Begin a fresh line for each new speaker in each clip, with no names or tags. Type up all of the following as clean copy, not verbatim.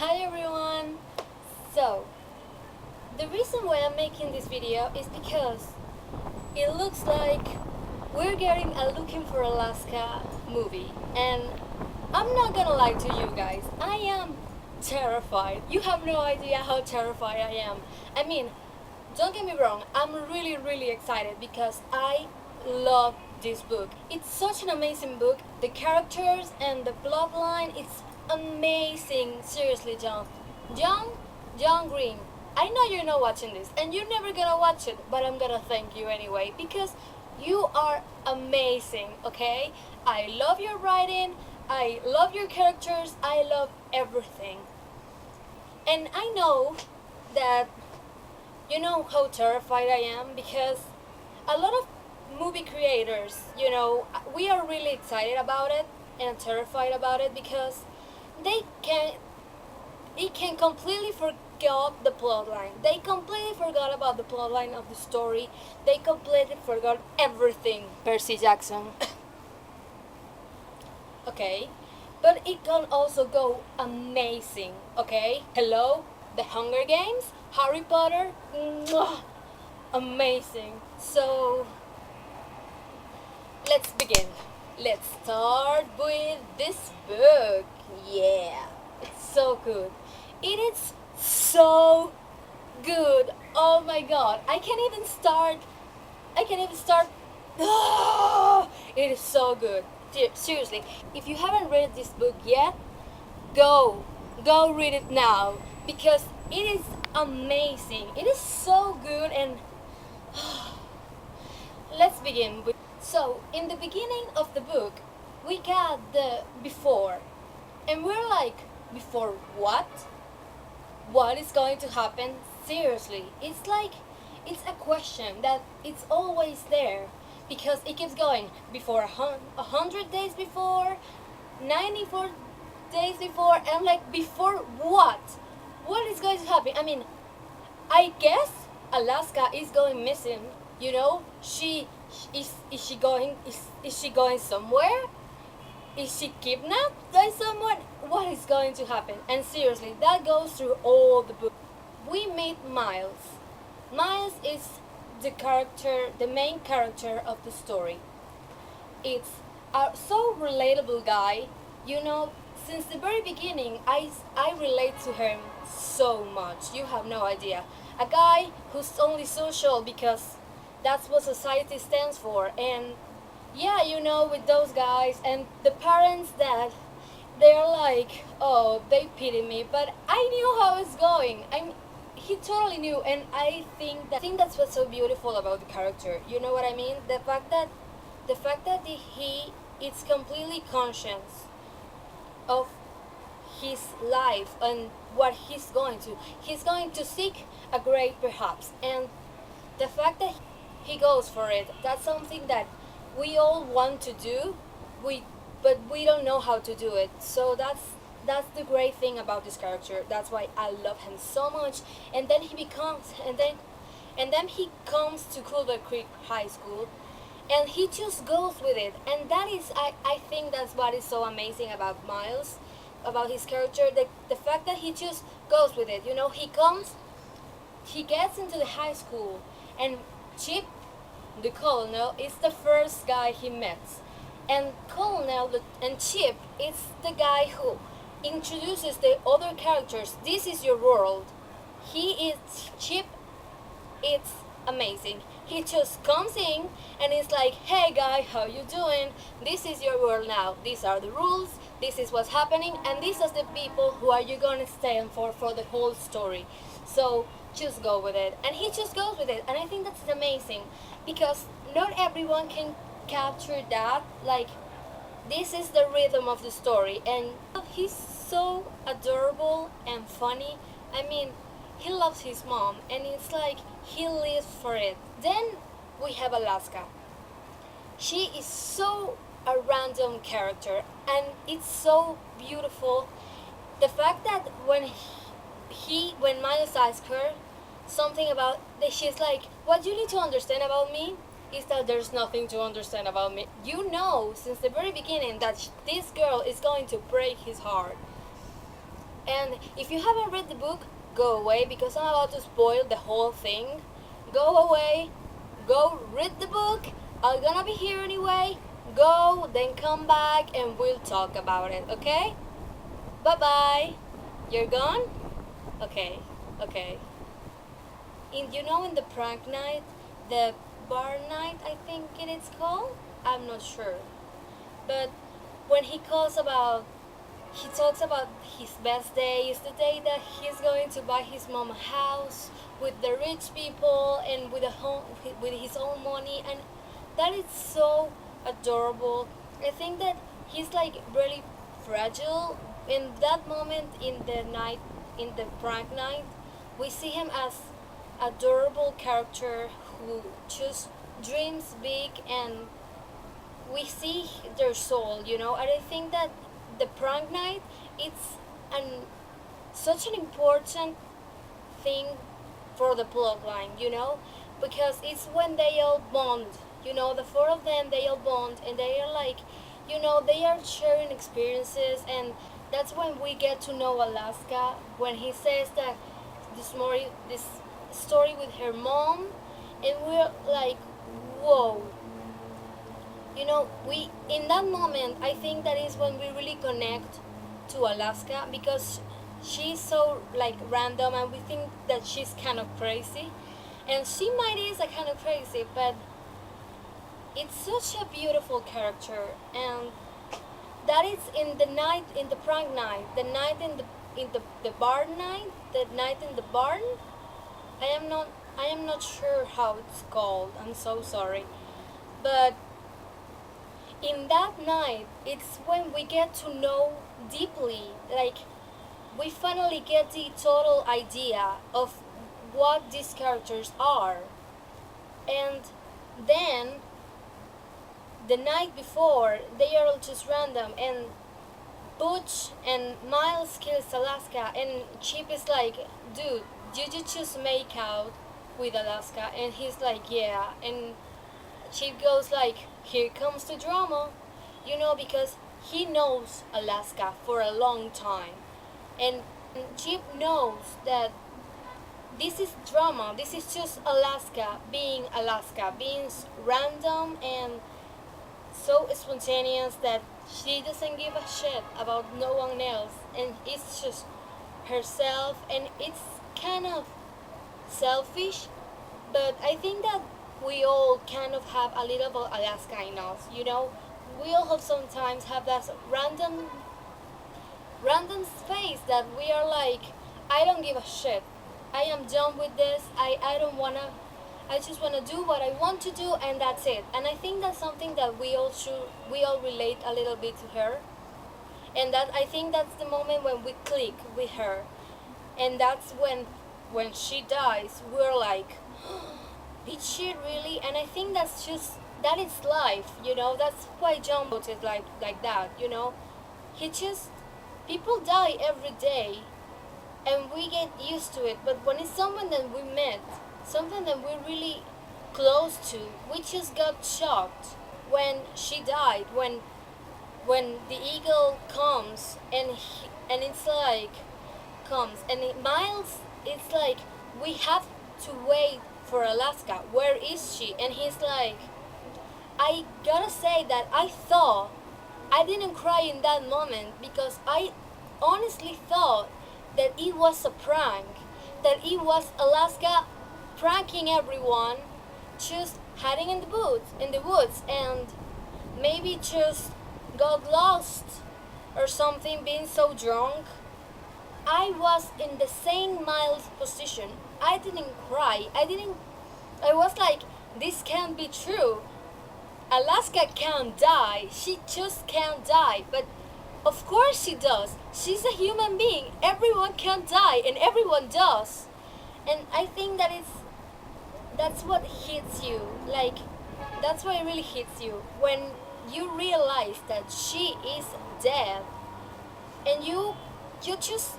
Hi everyone! So, the reason why I'm making this video is because it looks like we're getting a Looking for Alaska movie, and I'm not gonna lie to you guys, I am terrified. You have no idea how terrified I am. I mean, don't get me wrong, I'm really excited because I love this book. It's such an amazing book. The characters and the plot line, it's amazing. Seriously, John Green. I know you're not watching this and you're never gonna watch it, but I'm gonna thank you anyway because you are amazing, okay? I love your writing, I love your characters, I love everything. And I know that you know how terrified I am because a lot of movie creators, we are really excited about it and terrified about it because they can it can completely forgot the plot line. They completely forgot about the plot line of the story. They completely forgot everything. Percy Jackson. Okay? But it can also go amazing, okay? Hello? The Hunger Games? Harry Potter? Mwah! Amazing. So, let's begin. Let's start with this book. Yeah, it's so good. It is so good. Oh my god. I can't even start. It is so good. Seriously, if you haven't read this book yet, go read it now because it is amazing. It is so good and let's begin with. So, in the beginning of the book, we got the before. And we're like, before what? What is going to happen? Seriously, it's like, it's a question that it's always there. Because it keeps going, before 100 days before, 94 days before, and I'm like, before what? What is going to happen? I mean, I guess Alaska is going missing, Is she going somewhere? Is she kidnapped by someone? What is going to happen? And seriously, that goes through all the book. We meet Miles. Miles is the main character of the story. It's a so relatable guy. Since the very beginning, I relate to him so much. You have no idea. A guy who's only social because that's what society stands for. And yeah, with those guys and the parents that they're like, oh, they pity me, but I knew how it's going. He totally knew, and I think that's what's so beautiful about the character. You know what I mean? The fact that he is completely conscious of his life and what he's going to seek a grade perhaps, and the fact that he goes for it, that's something that we all want to do, but we don't know how to do it. So that's the great thing about this character. That's why I love him so much. And then he comes to Culver Creek High School, and he just goes with it. And that is, I think that's what is so amazing about Miles, about his character. The fact that he just goes with it. He gets into the high school, and Chip, the colonel, is the first guy he meets. And Chip is the guy who introduces the other characters. This is your world. Chip, it's amazing. He just comes in and it's like, hey guy, how you doing? This is your world now. These are the rules, this is what's happening, and these are the people who are you gonna stand for the whole story. So just go with it. And he just goes with it, and I think that's amazing because not everyone can capture that. Like, this is the rhythm of the story, and he's so adorable and funny. I mean, he loves his mom, and it's like he lives for it. Then we have Alaska. She is so a random character, and it's so beautiful. The fact that when Miles asks her something about that, she's like, what you need to understand about me is that there's nothing to understand about me. You know since the very beginning that this girl is going to break his heart. And if you haven't read the book, go away because I'm about to spoil the whole thing. Go away, go read the book. I'm gonna be here anyway. Go, then come back and we'll talk about it, okay? Bye bye. You're gone? Okay, okay. In the prank night, the bar night, I think it is called? I'm not sure. But when he talks about his best day is the day that he's going to buy his mom a house with the rich people and with his own money, and that is so adorable. I think that he's like really fragile in that moment in the prank night. We see him as adorable character who just dreams big, and we see their soul, and I think that the prank night it's an such an important thing for the plot line, because it's when they all bond, the four of them, they all bond, and they are like, they are sharing experiences, and that's when we get to know Alaska, when he says that this story with her mom, and we're like, whoa. We in that moment, I think that is when we really connect to Alaska, because she's so like random, and we think that she's kind of crazy, and she might is a kind of crazy, but it's such a beautiful character, and that is in the prank night, the night in the bar night, the night in the barn. I am not sure how it's called. I'm so sorry, but in that night, it's when we get to know deeply, like we finally get the total idea of what these characters are. And then the night before, they are all just random, and Butch and Miles kills Alaska, and Chip is like, dude, did you just make out with Alaska? And he's like, yeah. And Chip goes like, here comes the drama, because he knows Alaska for a long time, and Chip knows that this is drama. This is just Alaska, being random and so spontaneous that she doesn't give a shit about no one else, and it's just herself, and it's kind of selfish, but I think that we all kind of have a little bit Alaska in us, We all have sometimes have that random space that we are like, I don't give a shit. I am done with this. I don't wanna. I just wanna do what I want to do, and that's it. And I think that's something that we all relate a little bit to her, and that I think that's the moment when we click with her, and that's when she dies, we're like, did she really? And I think that is life, That's why John wrote it like that, He just people die every day, and we get used to it. But when it's someone that we met, something that we're really close to, we just got shocked when she died. When the eagle comes and it's like Miles, it's like we have to wait for Alaska. Where is she? And he's like, I gotta say that I thought I didn't cry in that moment because I honestly thought that it was a prank, that it was Alaska pranking everyone, just hiding in the woods, and maybe just got lost or something, being so drunk. I was in the same Miles position. I didn't cry. I was like, this can't be true. Alaska can't die. She just can't die. But of course she does. She's a human being. Everyone can die, and everyone does. And I think that's what hits you. Like, that's what really hits you when you realize that she is dead, and you just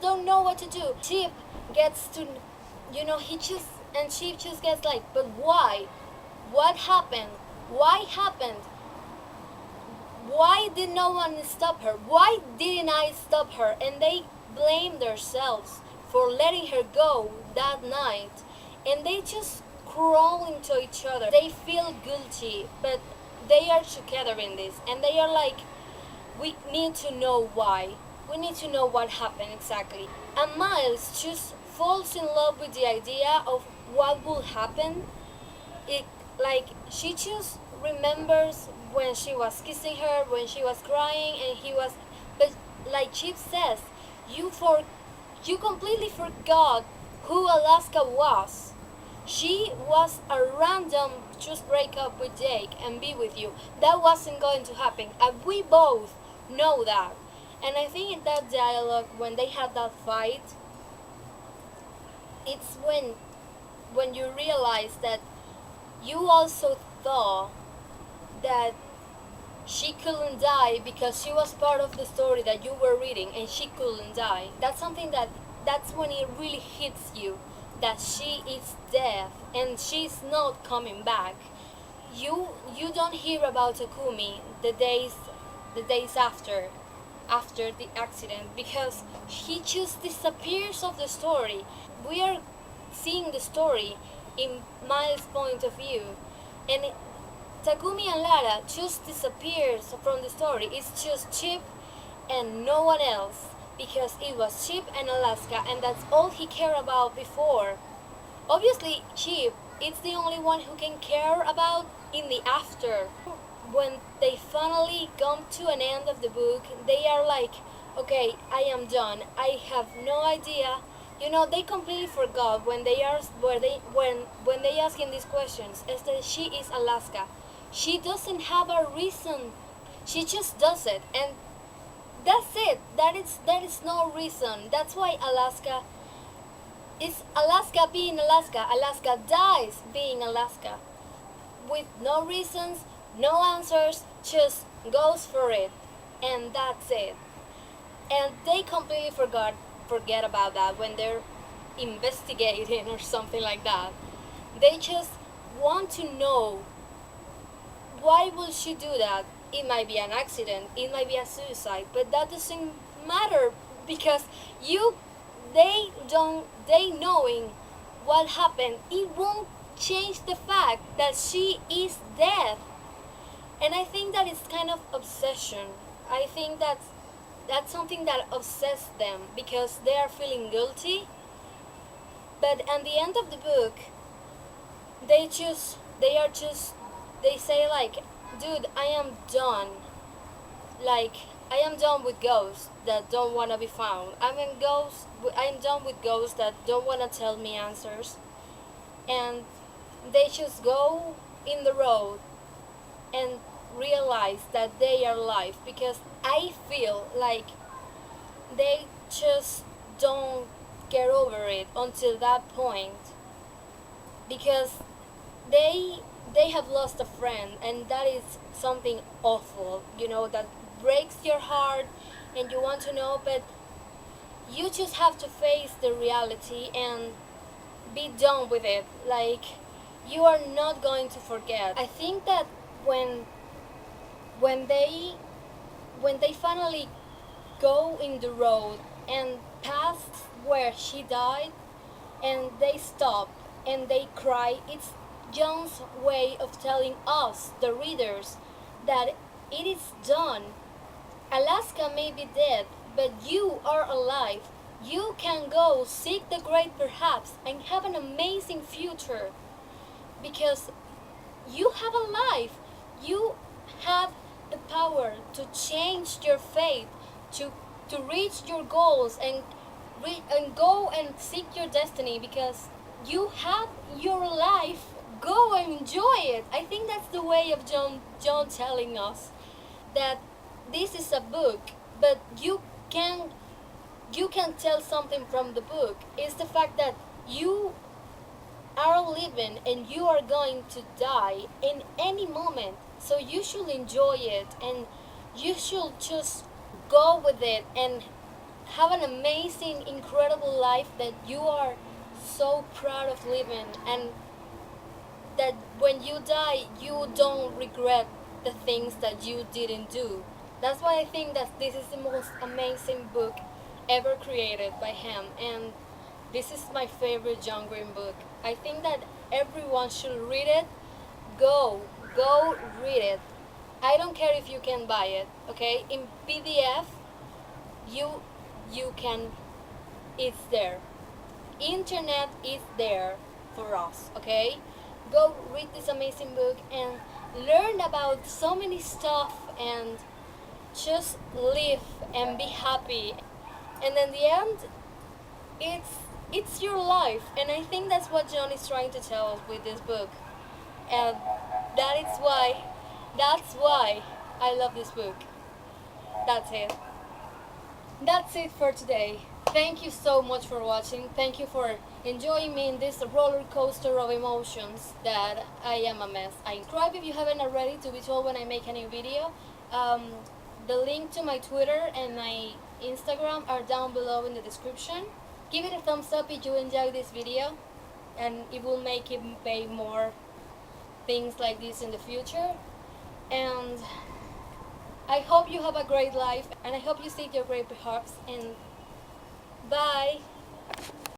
don't know what to do. Chip gets to, Chip just gets like, but why? What happened? Why happened? why did no one stop her? Why didn't I stop her? And they blame themselves for letting her go that night. And they just crawl into each other. They feel guilty, but they are together in this. And they are like, we need to know why. We need to know what happened exactly. And Miles just falls in love with the idea of what will happen. It like she just remembers when she was kissing her, when she was crying, and he was. But like Chip says, you completely forgot who Alaska was. She was a random just break up with Jake and be with you. That wasn't going to happen, and we both know that. And I think in that dialogue, when they had that fight, it's when you realize that you also thought that she couldn't die because she was part of the story that you were reading and she couldn't die. That's something that's when it really hits you, that she is dead and she's not coming back. You don't hear about Takumi the days after the accident because he just disappears of the story. We are seeing the story in Miles' point of view, and Takumi and Lara just disappears from the story. It's just Chip and no one else because it was Chip and Alaska, and that's all he cared about before. Obviously, Chip is the only one who can care about in the after. When they finally come to an end of the book, they are like, okay, I am done. I have no idea. You know, they completely forgot when they are when they asking these questions. Is that she is Alaska. She doesn't have a reason. She just does it, and that's it. That is no reason. That's why Alaska is Alaska being Alaska. Alaska dies being Alaska, with no reasons, no answers, just goes for it, and that's it. And they completely forget about that when they're investigating or something like that. They just want to know, why will she do that? It might be an accident, it might be a suicide, but that doesn't matter because they knowing what happened, it won't change the fact that she is dead. And I think that it's kind of obsession. I think that's something that obsessed them because they are feeling guilty. But at the end of the book, they say like, dude, I am done. Like, I am done with ghosts that don't want to be found. I am done with ghosts that don't want to tell me answers. And they just go in the road and realize that they are alive, because I feel like they just don't get over it until that point, because they have lost a friend, and that is something awful, you know, that breaks your heart, and you want to know, but you just have to face the reality and be done with it. Like, you are not going to forget. I think that when they finally go in the road and past where she died, and they stop and they cry, it's John's way of telling us, the readers, that it is done. Alaska may be dead, but you are alive. You can go seek the great perhaps and have an amazing future, because you have a life. You have the power to change your fate, to reach your goals and go and seek your destiny, because you have your life. Go and enjoy it. I think that's the way of John telling us that this is a book, but you can tell something from the book. It's the fact that you are living and you are going to die in any moment. So you should enjoy it, and you should just go with it and have an amazing, incredible life that you are so proud of living, and that when you die, you don't regret the things that you didn't do. That's why I think that this is the most amazing book ever created by him, and this is my favorite John Green book. I think that everyone should read it. Go read it. I don't care if you can buy it, okay? In PDF, you you can, it's there. Internet is there for us, okay? Go read this amazing book and learn about so many stuff, and just live and be happy. And in the end, it's it's your life, and I think that's what John is trying to tell us with this book. And that is why that's why I love this book. That's it. That's it for today. Thank you so much for watching. Thank you for enjoying me in this roller coaster of emotions that I am a mess. I subscribe if you haven't already to be told when I make a new video. The link to my Twitter and my Instagram are down below in the description. Give it a thumbs up if you enjoyed this video, and it will make it pay more things like this in the future. And I hope you have a great life, and I hope you seek your great hopes, and bye.